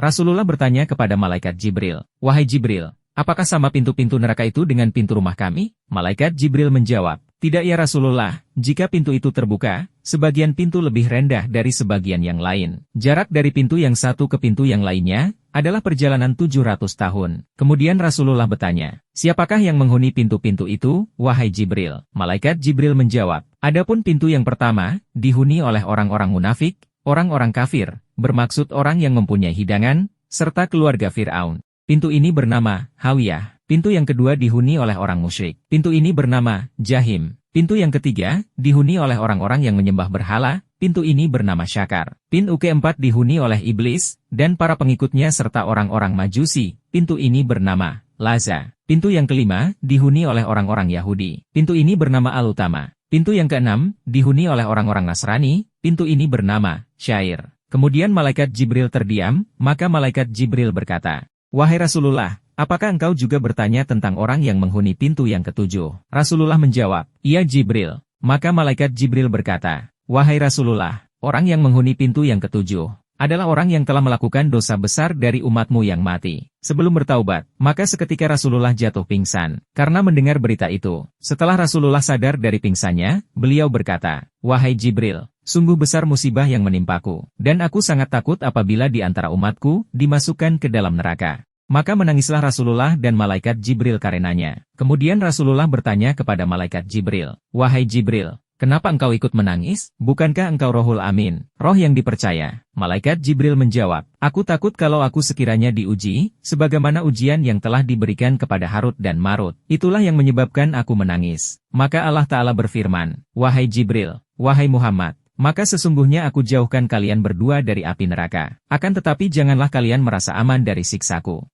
Rasulullah bertanya kepada malaikat Jibril, "Wahai Jibril, apakah sama pintu-pintu neraka itu dengan pintu rumah kami?" Malaikat Jibril menjawab, "Tidak ya Rasulullah, jika pintu itu terbuka, sebagian pintu lebih rendah dari sebagian yang lain. Jarak dari pintu yang satu ke pintu yang lainnya adalah perjalanan 700 tahun. Kemudian Rasulullah bertanya, "Siapakah yang menghuni pintu-pintu itu, wahai Jibril?" Malaikat Jibril menjawab, "Adapun pintu yang pertama, dihuni oleh orang-orang munafik, orang-orang kafir, bermaksud orang yang mempunyai hidangan, serta keluarga Fir'aun. Pintu ini bernama Hawiyah. Pintu yang kedua dihuni oleh orang musyrik. Pintu ini bernama Jahim. Pintu yang ketiga dihuni oleh orang-orang yang menyembah berhala. Pintu ini bernama Syakar. Pintu keempat dihuni oleh iblis dan para pengikutnya serta orang-orang Majusi. Pintu ini bernama Laza. Pintu yang kelima dihuni oleh orang-orang Yahudi. Pintu ini bernama Al-Utama. Pintu yang keenam dihuni oleh orang-orang Nasrani. Pintu ini bernama Syair." Kemudian malaikat Jibril terdiam, maka malaikat Jibril berkata, "Wahai Rasulullah, apakah engkau juga bertanya tentang orang yang menghuni pintu yang ketujuh?" Rasulullah menjawab, "Iya Jibril." Maka malaikat Jibril berkata, "Wahai Rasulullah, orang yang menghuni pintu yang ketujuh adalah orang yang telah melakukan dosa besar dari umatmu yang mati sebelum bertaubat." Maka seketika Rasulullah jatuh pingsan karena mendengar berita itu. Setelah Rasulullah sadar dari pingsannya, beliau berkata, "Wahai Jibril, sungguh besar musibah yang menimpaku, dan aku sangat takut apabila di antara umatku dimasukkan ke dalam neraka." Maka menangislah Rasulullah dan malaikat Jibril karenanya. Kemudian Rasulullah bertanya kepada malaikat Jibril, "Wahai Jibril, kenapa engkau ikut menangis? Bukankah engkau Rohul Amin, roh yang dipercaya?" Malaikat Jibril menjawab, "Aku takut kalau aku sekiranya diuji, sebagaimana ujian yang telah diberikan kepada Harut dan Marut. Itulah yang menyebabkan aku menangis." Maka Allah Ta'ala berfirman, "Wahai Jibril, wahai Muhammad, maka sesungguhnya aku jauhkan kalian berdua dari api neraka. Akan tetapi janganlah kalian merasa aman dari siksaku."